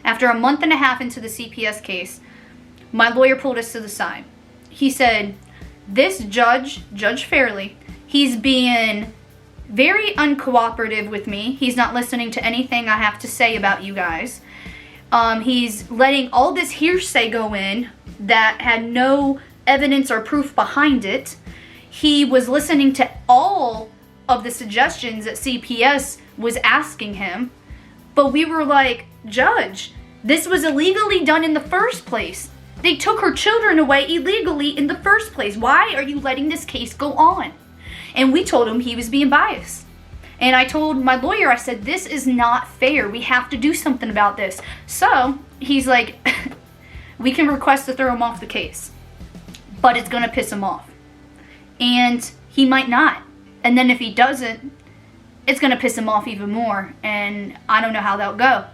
After a month and a half into the CPS case, my lawyer pulled us to the side. He said, this Judge Fairley, he's being very uncooperative with me. He's not listening to anything I have to say about you guys. He's letting all this hearsay go in that had no evidence or proof behind it. He was listening to all of the suggestions that CPS was asking him. But we were like, Judge, this was illegally done in the first place. They took her children away illegally in the first place. Why are you letting this case go on? And we told him he was being biased. And I told my lawyer, I said, this is not fair. We have to do something about this. So he's like, we can request to throw him off the case, but it's going to piss him off. And he might not. And then if he doesn't, it's going to piss him off even more. And I don't know how that'll go.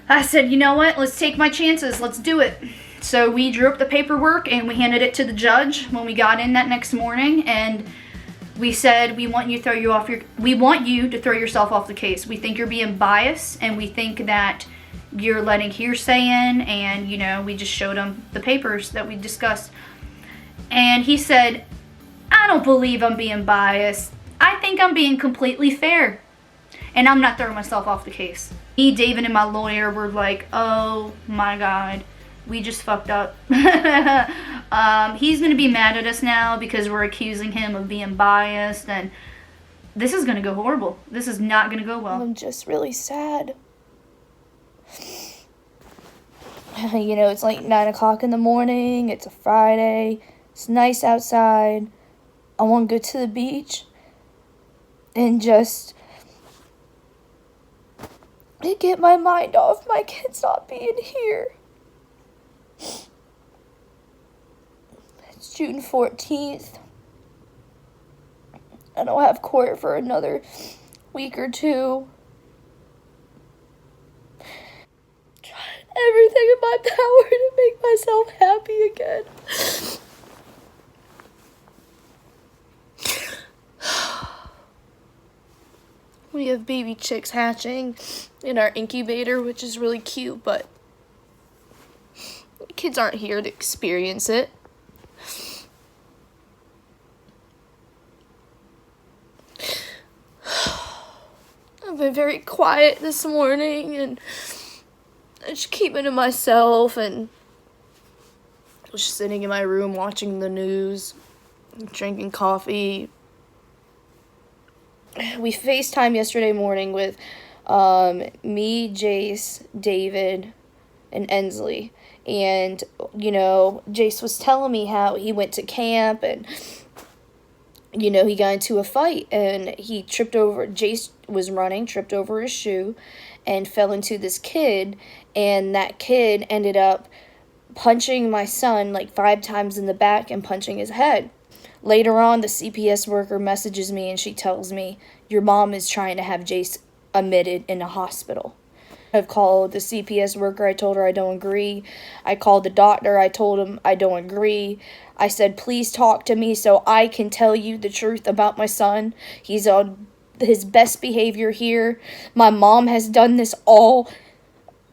I said, you know what? Let's take my chances. Let's do it. So we drew up the paperwork and we handed it to the judge when we got in that next morning. And we said, we want you to throw yourself off the case. We think you're being biased, and we think that you're letting hearsay in, and, you know, we just showed him the papers that we discussed. And he said, I don't believe I'm being biased. I think I'm being completely fair, and I'm not throwing myself off the case. Me, David, and my lawyer were like, oh my God, we just fucked up. He's going to be mad at us now because we're accusing him of being biased, and this is going to go horrible. This is not going to go well. I'm just really sad. You know, it's like 9 o'clock in the morning. It's a Friday. It's nice outside. I want to go to the beach and just get my mind off my kids not being here. It's June 14th. I don't have court for another week or two. Trying everything in my power to make myself happy again. We have baby chicks hatching in our incubator, which is really cute, but kids aren't here to experience it. I've been very quiet this morning and just keeping to myself, and just sitting in my room watching the news, drinking coffee. We FaceTime yesterday morning with me, Jace, David, and Ensley. And, you know, Jace was telling me how he went to camp and, you know, he got into a fight and he Jace was running, tripped over his shoe and fell into this kid. And that kid ended up punching my son like 5 times in the back and punching his head. Later on, the CPS worker messages me and she tells me, your mom is trying to have Jace admitted in a hospital. I've called the CPS worker. I told her I don't agree. I called the doctor. I told him I don't agree. I said, please talk to me so I can tell you the truth about my son. He's on his best behavior here. My mom has done this all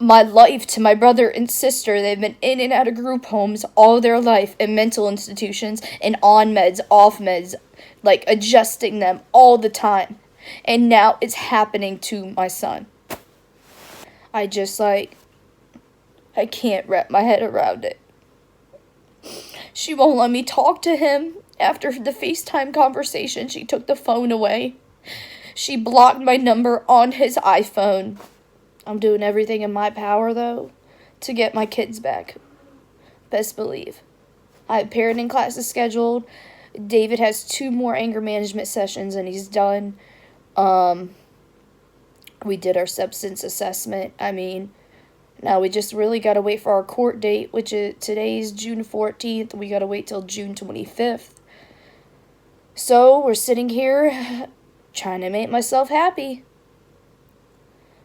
my life to my brother and sister. They've been in and out of group homes all their life, in mental institutions, and on meds, off meds, like adjusting them all the time. And now it's happening to my son. I can't wrap my head around it. She won't let me talk to him. After the FaceTime conversation, she took the phone away. She blocked my number on his iPhone. I'm doing everything in my power, though, to get my kids back. Best believe. I have parenting classes scheduled. David has 2 more anger management sessions, and he's done. We did our substance assessment. I mean, now we just really got to wait for our court date, which is today's June 14th. We got to wait till June 25th. So we're sitting here trying to make myself happy.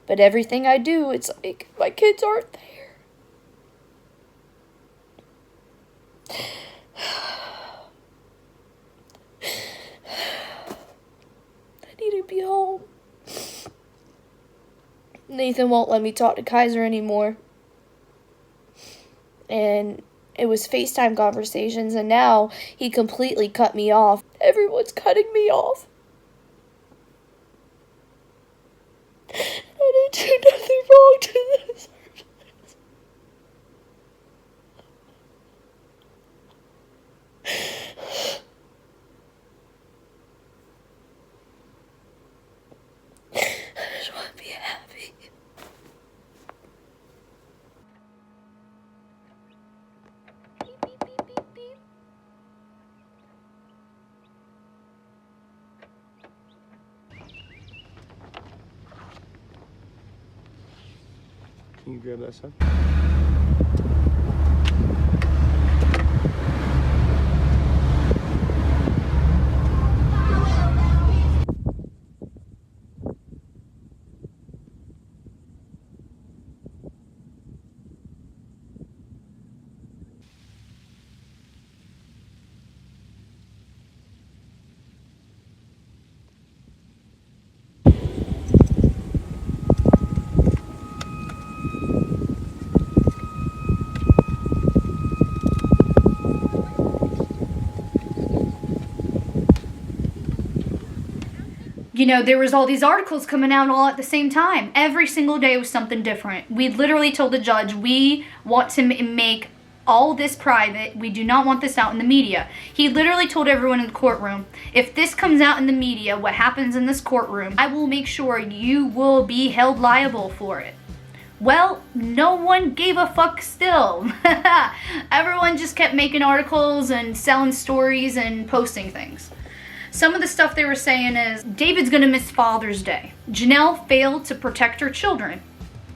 But everything I do, it's like my kids aren't there. I need to be home. Nathan won't let me talk to Kaiser anymore. And it was FaceTime conversations, and now he completely cut me off. Everyone's cutting me off. I didn't do nothing wrong to this. I just want to be happy. Beep, beep, beep, beep, beep. Can you grab that side? You know, there was all these articles coming out all at the same time. Every single day was something different. We literally told the judge, we want to make all this private. We do not want this out in the media. He literally told everyone in the courtroom, if this comes out in the media, what happens in this courtroom, I will make sure you will be held liable for it. Well, no one gave a fuck still. Everyone just kept making articles and selling stories and posting things. Some of the stuff they were saying is, David's gonna miss Father's Day. Jenelle failed to protect her children.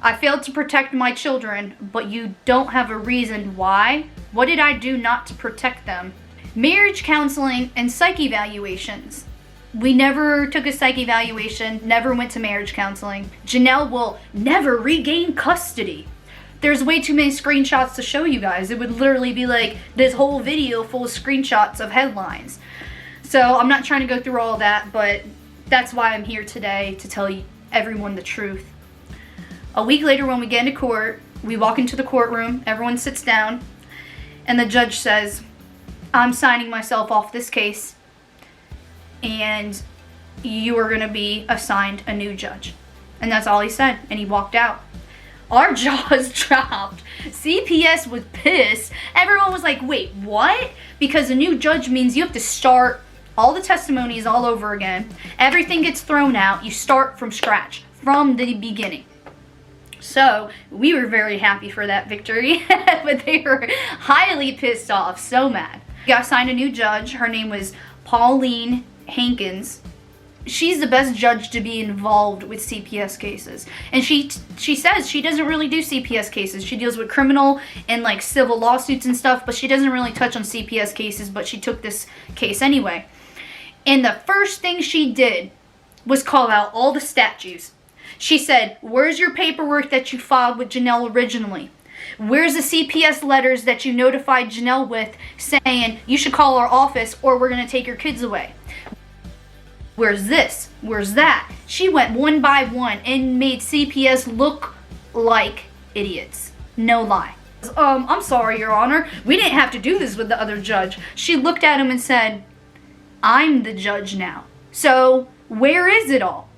I failed to protect my children, but you don't have a reason why. What did I do not to protect them? Marriage counseling and psych evaluations. We never took a psych evaluation, never went to marriage counseling. Jenelle will never regain custody. There's way too many screenshots to show you guys. It would literally be like this whole video full of screenshots of headlines. So I'm not trying to go through all that, but that's why I'm here today, to tell you, everyone the truth. A week later, when we get into court, we walk into the courtroom, everyone sits down, and the judge says, I'm signing myself off this case, and you are going to be assigned a new judge. And that's all he said, and he walked out. Our jaws dropped. CPS was pissed. Everyone was like, wait, what? Because a new judge means you have to start all the testimonies all over again. Everything gets thrown out. You start from scratch, from the beginning. So we were very happy for that victory, but they were highly pissed off, so mad. We got assigned a new judge. Her name was Pauline Hankins. She's the best judge to be involved with CPS cases. And she says she doesn't really do CPS cases. She deals with criminal and like civil lawsuits and stuff, but she doesn't really touch on CPS cases, but she took this case anyway. And the first thing she did was call out all the statutes. She said, where's your paperwork that you filed with Jenelle originally? Where's the CPS letters that you notified Jenelle with saying you should call our office or we're going to take your kids away? Where's this? Where's that? She went one by one and made CPS look like idiots. No lie. I'm sorry, Your Honor. We didn't have to do this with the other judge. She looked at him and said, I'm the judge now. So where is it all?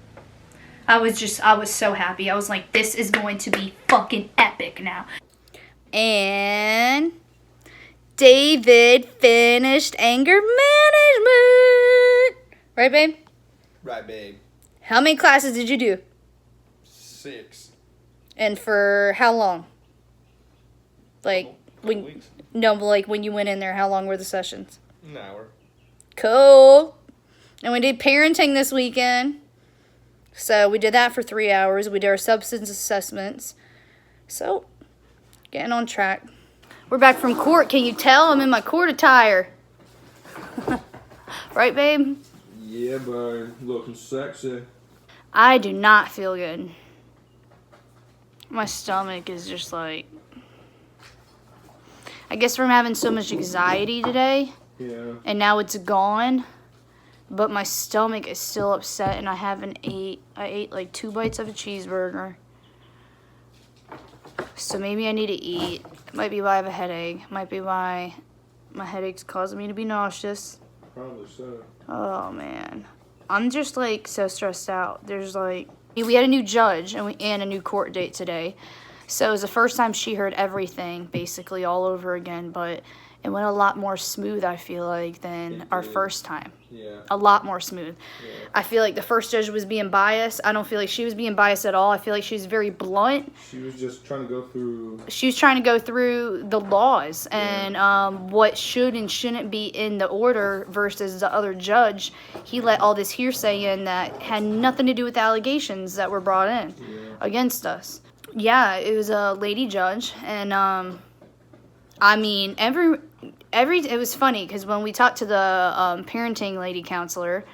I was so happy. I was like, this is going to be fucking epic now. And David finished anger management. Right, babe? Right, babe. How many classes did you do? 6. And for how long? Like, Couple weeks. No, but like when you went in there, how long were the sessions? An hour. Cool. And we did parenting this weekend. So we did that for 3 hours. We did our substance assessments. So, getting on track. We're back from court. Can you tell I'm in my court attire? Right, babe? Yeah, babe. Looking sexy. I do not feel good. My stomach is just like... I guess from having so much anxiety today. Yeah. And now it's gone. But my stomach is still upset and I haven't ate. I ate like 2 bites of a cheeseburger. So maybe I need to eat. It might be why I have a headache. Might be why my headache's causing me to be nauseous. Probably so. Oh, man. I'm just, like, so stressed out. There's, like... We had a new judge and a new court date today. So it was the first time she heard everything, basically, all over again. But it went a lot more smooth, I feel like, than our first time. Yeah. A lot more smooth. Yeah. I feel like the first judge was being biased. I don't feel like she was being biased at all. I feel like she was very blunt. She was just trying to go through... She was trying to go through the laws and what should and shouldn't be in the order versus the other judge. He let all this hearsay in that had nothing to do with the allegations that were brought in against us. Yeah, it was a lady judge, and I mean, it was funny because when we talked to the parenting lady counselor,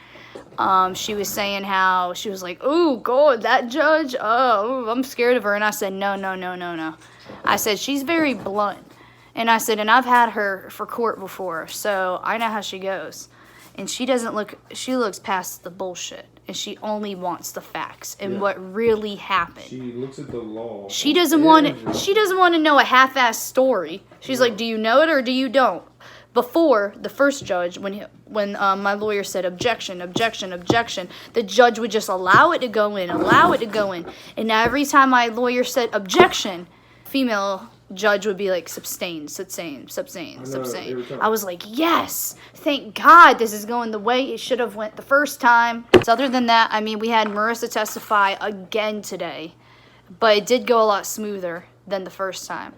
she was saying how she was like, "Oh God, that judge, oh, I'm scared of her." And I said, "No. I said she's very blunt, and I said, and I've had her for court before, so I know how she goes, and she looks past the bullshit." And she only wants the facts and what really happened. She looks at the law. She doesn't want to know a half-assed story. She's like, "Do you know it or do you don't?" Before the first judge, when my lawyer said objection, the judge would just allow it to go in. And now every time my lawyer said objection, female judge would be like, abstain. I was like, yes, thank God this is going the way it should have went the first time. So other than that, I mean, we had Marissa testify again today, but it did go a lot smoother than the first time.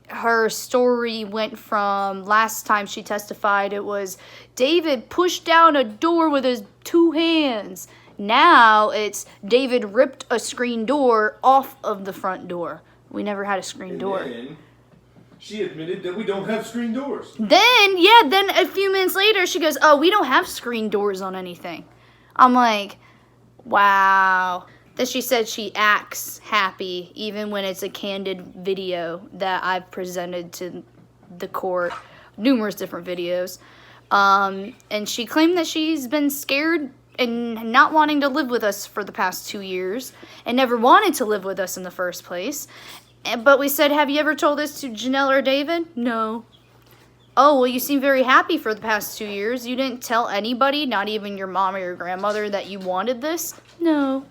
Her story went from last time she testified, it was David pushed down a door with his 2 hands. Now it's David ripped a screen door off of the front door. We never had a screen door. Then she admitted that we don't have screen doors. Then a few minutes later, she goes, "Oh, we don't have screen doors on anything." I'm like, wow. Then she said she acts happy even when it's a candid video that I've presented to the court, numerous different videos. And she claimed that she's been scared and not wanting to live with us for the past 2 years and never wanted to live with us in the first place. But we said, "Have you ever told this to Jenelle or David?" "No." "Oh, well, you seem very happy for the past 2 years. You didn't tell anybody, not even your mom or your grandmother, that you wanted this?" "No."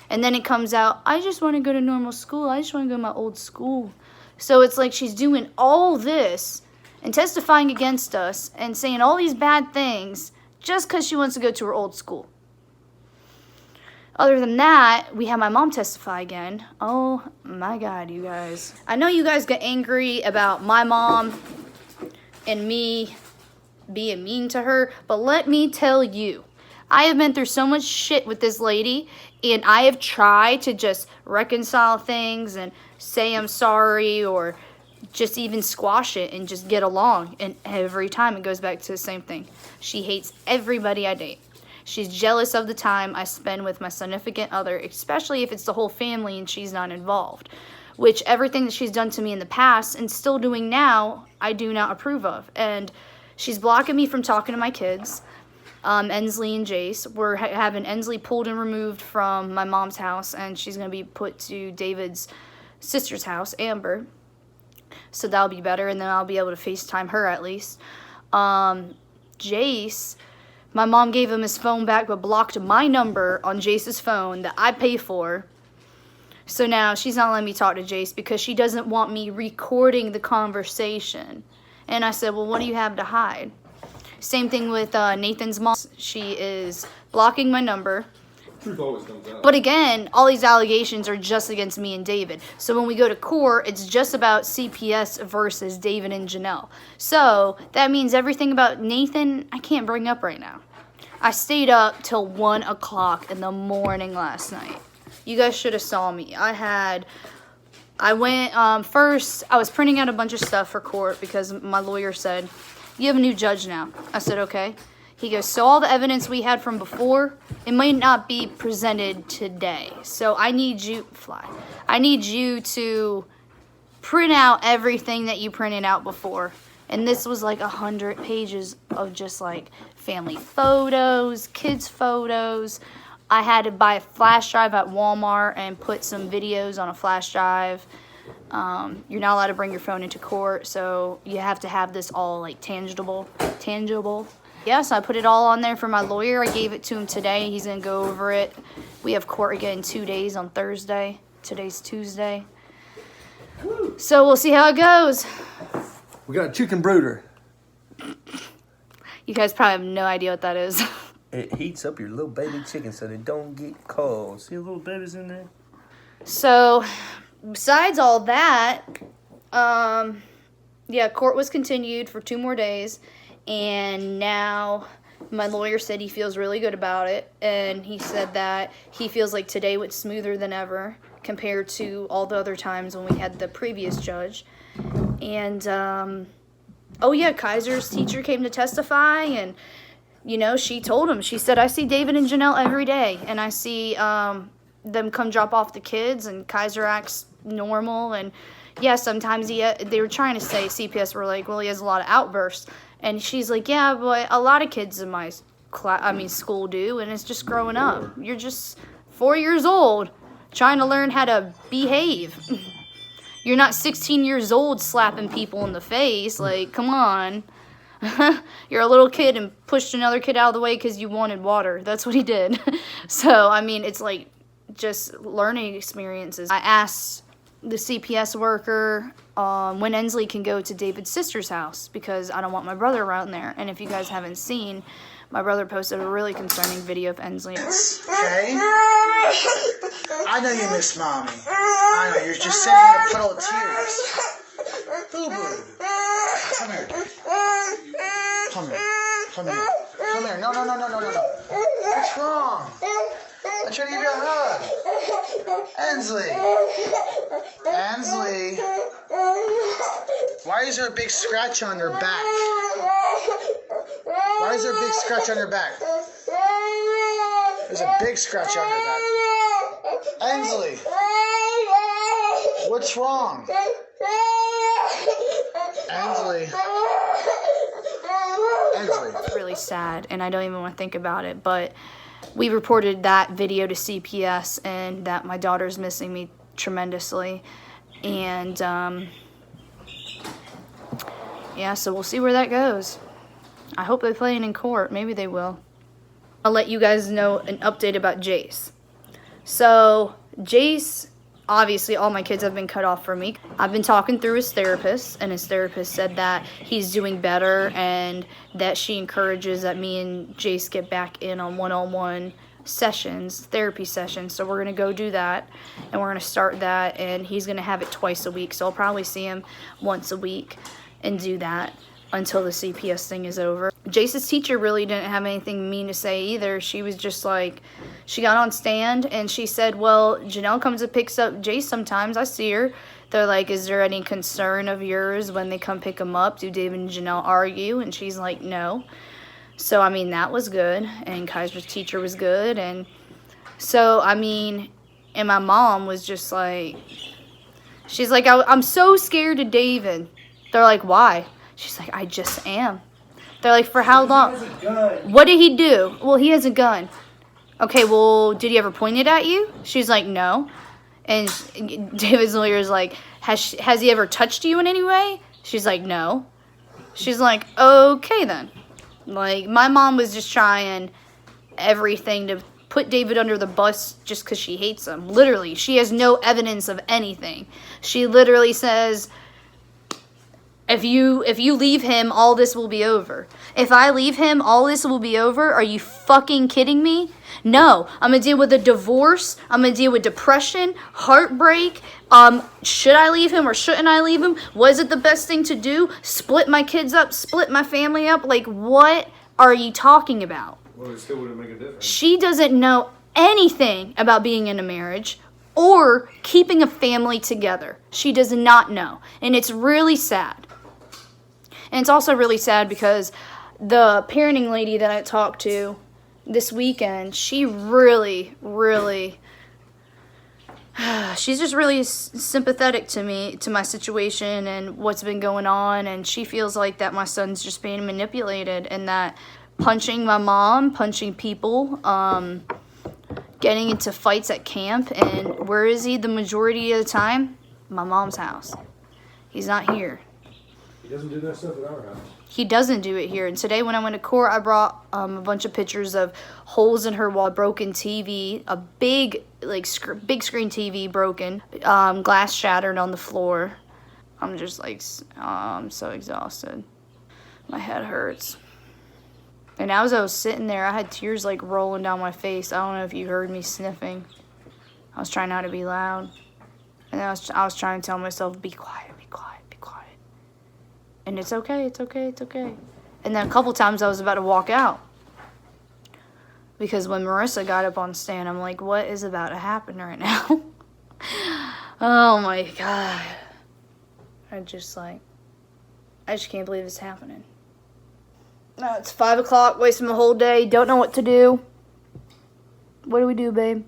And then it comes out, "I just want to go to normal school. I just want to go to my old school." So it's like she's doing all this and testifying against us and saying all these bad things just because she wants to go to her old school. Other than that, we have my mom testify again. Oh my God, you guys. I know you guys get angry about my mom and me being mean to her, but let me tell you, I have been through so much shit with this lady, and I have tried to just reconcile things and say I'm sorry or just even squash it and just get along. And every time it goes back to the same thing. She hates everybody I date. She's jealous of the time I spend with my significant other, especially if it's the whole family and she's not involved. Which everything that she's done to me in the past and still doing now, I do not approve of. And she's blocking me from talking to my kids. Ensley and Jace. We're having Ensley pulled and removed from my mom's house, and she's going to be put to David's sister's house, Amber. So that'll be better, and then I'll be able to FaceTime her at least. Jace, my mom gave him his phone back but blocked my number on Jace's phone that I pay for. So now she's not letting me talk to Jace because she doesn't want me recording the conversation. And I said, well, what do you have to hide? Same thing with Nathan's mom. She is blocking my number. Truth always comes out. But again, all these allegations are just against me and David. So when we go to court, it's just about CPS versus David and Jenelle. So that means everything about Nathan, I can't bring up right now. I stayed up till 1 o'clock in the morning last night. You guys should have saw me. I went, first, I was printing out a bunch of stuff for court because my lawyer said, you have a new judge now. I said, okay. He goes, so all the evidence we had from before, it might not be presented today. So I need you to print out everything that you printed out before. And this was like 100 pages of just like family photos, kids photos. I had to buy a flash drive at Walmart and put some videos on a flash drive. You're not allowed to bring your phone into court, so you have to have this all like tangible. Yes, I put it all on there for my lawyer. I gave it to him today. He's gonna go over it. We have court again in 2 days on Thursday. Today's Tuesday. So we'll see how it goes. We got a chicken brooder. You guys probably have no idea what that is. It heats up your little baby chicken so they don't get cold. See the little babies in there? So, besides all that, yeah, court was continued for 2 more days, and now my lawyer said he feels really good about it, and he said that he feels like today was smoother than ever compared to all the other times when we had the previous judge. And, oh yeah, Kaiser's teacher came to testify, and you know, she told him, she said, I see David and Jenelle every day, and I see them come drop off the kids, and Kaiser acts normal, and yeah, sometimes they were trying to say, CPS were like, well, he has a lot of outbursts, and she's like, yeah, but a lot of kids in my school do, and it's just growing up. You're just 4 years old, trying to learn how to behave. You're not 16 years old slapping people in the face, like, come on. You're a little kid and pushed another kid out of the way because you wanted water. That's what he did. So, I mean, it's like just learning experiences. I asked the CPS worker when Ensley can go to David's sister's house because I don't want my brother around there. And if you guys haven't seen, my brother posted a really concerning video of Ensley. Okay? I know you miss Mommy. I know, you're just sitting in a puddle of tears. Boo-boo. Come here. Come here. Come here. Come here. No. What's wrong? I'm trying to give you a hug. Ensley. Why is there a big scratch on your back? Why is there a big scratch on your back? There's a big scratch on your back. Ensley. What's wrong? Ensley. It's really sad, and I don't even want to think about it, but we reported that video to CPS and that my daughter's missing me tremendously, and yeah, so we'll see where that goes. I hope they play it in court. Maybe they will. I'll let you guys know an update about Jace. So Jace, obviously all my kids have been cut off from me. I've been talking through his therapist, and his therapist said that he's doing better and that she encourages that me and Jace get back in on one-on-one sessions, therapy sessions. So we're going to go do that, and we're going to start that, and he's going to have it twice a week. So I'll probably see him once a week and do that until the CPS thing is over. Jace's teacher really didn't have anything mean to say either. She was just like, she got on stand and she said, well, Jenelle comes and picks up Jace sometimes. I see her. They're like, is there any concern of yours when they come pick him up? Do David and Jenelle argue? And she's like, no. So, I mean, that was good. And Kaiser's teacher was good. And so, I mean, and my mom was just like, she's like, I'm so scared of David. They're like, why? She's like, I just am. They're like, for how long? He has a gun. What did he do? Well, he has a gun. Okay, well, did he ever point it at you? She's like, no. And David's lawyer is like, has he ever touched you in any way? She's like, no. She's like, okay then. Like, my mom was just trying everything to put David under the bus just because she hates him. Literally, she has no evidence of anything. She literally says, If you leave him, all this will be over. If I leave him, all this will be over? Are you fucking kidding me? No. I'm going to deal with a divorce. I'm going to deal with depression, heartbreak. Should I leave him or shouldn't I leave him? Was it the best thing to do? Split my kids up, split my family up? Like, what are you talking about? Well, it still wouldn't make a difference. She doesn't know anything about being in a marriage or keeping a family together. She does not know. And it's really sad. And it's also really sad because the parenting lady that I talked to this weekend, she really, she's just really sympathetic to me, to my situation and what's been going on. And she feels like that my son's just being manipulated and that punching my mom, punching people, getting into fights at camp. And where is he the majority of the time? my mom's house. He's not here. He doesn't do that stuff at our house. He doesn't do it here. And today when I went to court, I brought a bunch of pictures of holes in her wall, broken TV, a big big screen TV broken, glass shattered on the floor. I'm just like, I'm so exhausted. My head hurts. And as I was sitting there, I had tears like rolling down my face. I don't know if you heard me sniffing. I was trying not to be loud. And I was trying to tell myself, be quiet, be quiet, be quiet. And it's okay, it's okay, it's okay. And then a couple times I was about to walk out. Because when Marissa got up on stand, I'm like, what is about to happen right now? Oh my God. I just can't believe it's happening. No, it's 5 o'clock, wasting my whole day, don't know what to do. What do we do, babe?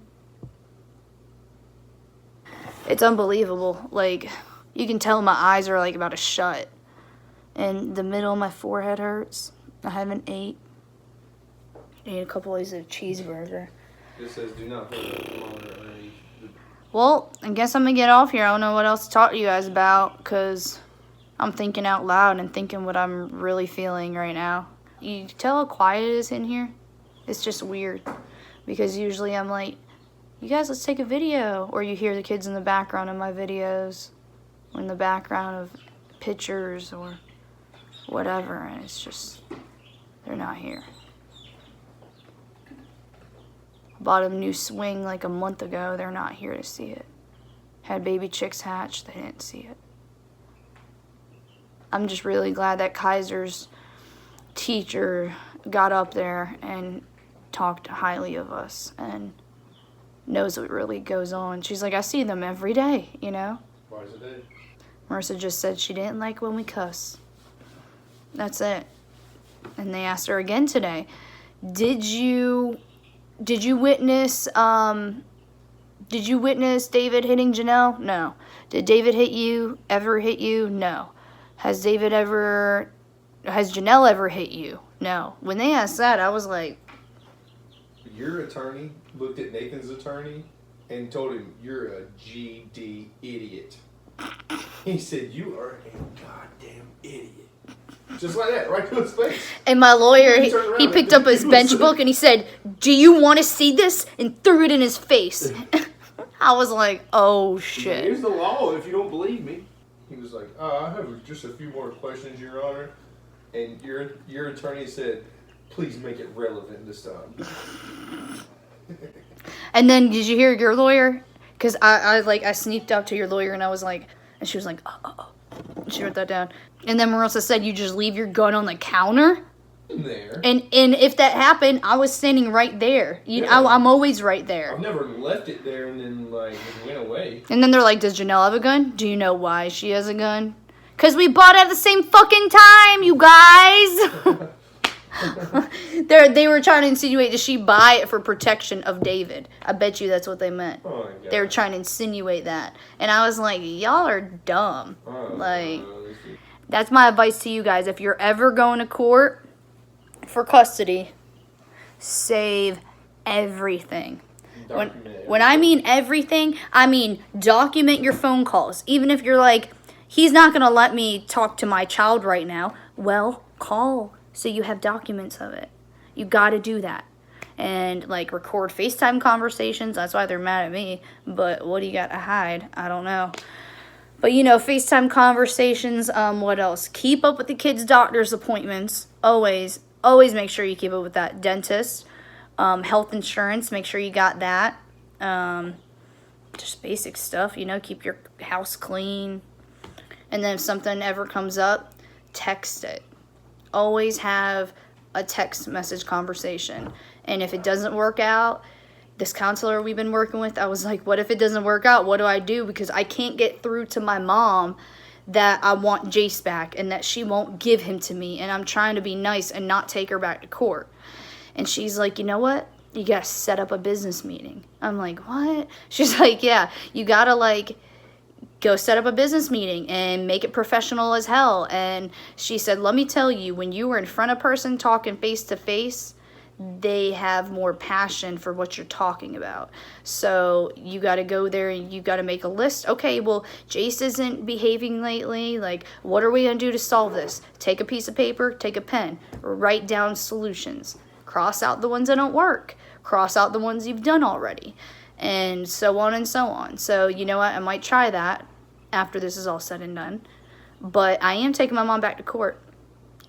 It's unbelievable. Like, you can tell my eyes are like about to shut. And the middle of my forehead hurts. I haven't ate. I ate a couple of a cheeseburger. It says do not hold Well, I guess I'm going to get off here. I don't know what else to talk to you guys about because I'm thinking out loud and thinking what I'm really feeling right now. You tell how quiet it is in here? It's just weird because usually I'm like, you guys, let's take a video. Or you hear the kids in the background of my videos or in the background of pictures or whatever. And it's just, they're not here. Bought a new swing like a month ago. They're not here to see it. Had baby chicks hatch. They didn't see it. I'm just really glad that Kaiser's teacher got up there and talked highly of us and knows what really goes on. She's like, I see them every day, you know? Twice a day. Marissa just said she didn't like when we cuss. That's it. And they asked her again today, did you witness David hitting Jenelle? No. Did David ever hit you? No. Has Janelle ever hit you? No. When they asked that, I was like, your attorney looked at Nathan's attorney and told him, you're a GD idiot. He said, you are a goddamn idiot. Just like that, right to his face. And my lawyer, he picked up his bench book and he said, do you want to see this? And threw it in his face. I was like, oh shit. Here's the law if you don't believe me. He was like, I have just a few more questions, Your Honor. And your attorney said, please make it relevant this time. And then did you hear your lawyer? Because I sneaked up to your lawyer and I was like, and she was like, oh. She wrote that down. And then Marissa said, you just leave your gun on the counter? There. And if that happened, I was standing right there. I'm always right there. I've never left it there and then, it went away. And then they're like, does Jenelle have a gun? Do you know why she has a gun? Because we bought it at the same fucking time, you guys. They were trying to insinuate, did she buy it for protection of David? I bet you that's what they meant. Oh my God. They were trying to insinuate that. And I was like, y'all are dumb. That's my advice to you guys. If you're ever going to court for custody, save everything. When I mean everything, I mean document your phone calls. Even if you're like, he's not going to let me talk to my child right now. Well, call so you have documents of it. You got to do that. And record FaceTime conversations. That's why they're mad at me. But what do you got to hide? I don't know. But FaceTime conversations. What else? Keep up with the kids' doctor's appointments. Always make sure you keep up with that. Dentist, health insurance. Make sure you got that. Just basic stuff. Keep your house clean. And then if something ever comes up, text it. Always have a text message conversation. And if it doesn't work out, this counselor we've been working with, I was like, what if it doesn't work out? What do I do? Because I can't get through to my mom that I want Jace back and that she won't give him to me. And I'm trying to be nice and not take her back to court. And she's like, you know what? You got to set up a business meeting. I'm like, what? She's like, yeah, you got to go set up a business meeting and make it professional as hell. And she said, let me tell you, when you were in front of a person talking face to face, they have more passion for what you're talking about. So you got to go there and you got to make a list. Okay, well, Jace isn't behaving lately. Like, what are we going to do to solve this? Take a piece of paper, take a pen, write down solutions. Cross out the ones that don't work. Cross out the ones you've done already. And so on and so on. So, you know what? I might try that after this is all said and done. But I am taking my mom back to court.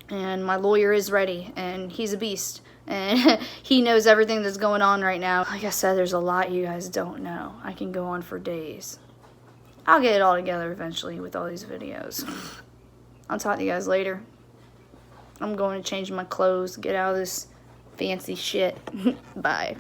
And my lawyer is ready. And he's a beast. And he knows everything that's going on right now. Like I said, there's a lot you guys don't know. I can go on for days. I'll get it all together eventually with all these videos. I'll talk to you guys later. I'm going to change my clothes, get out of this fancy shit. Bye.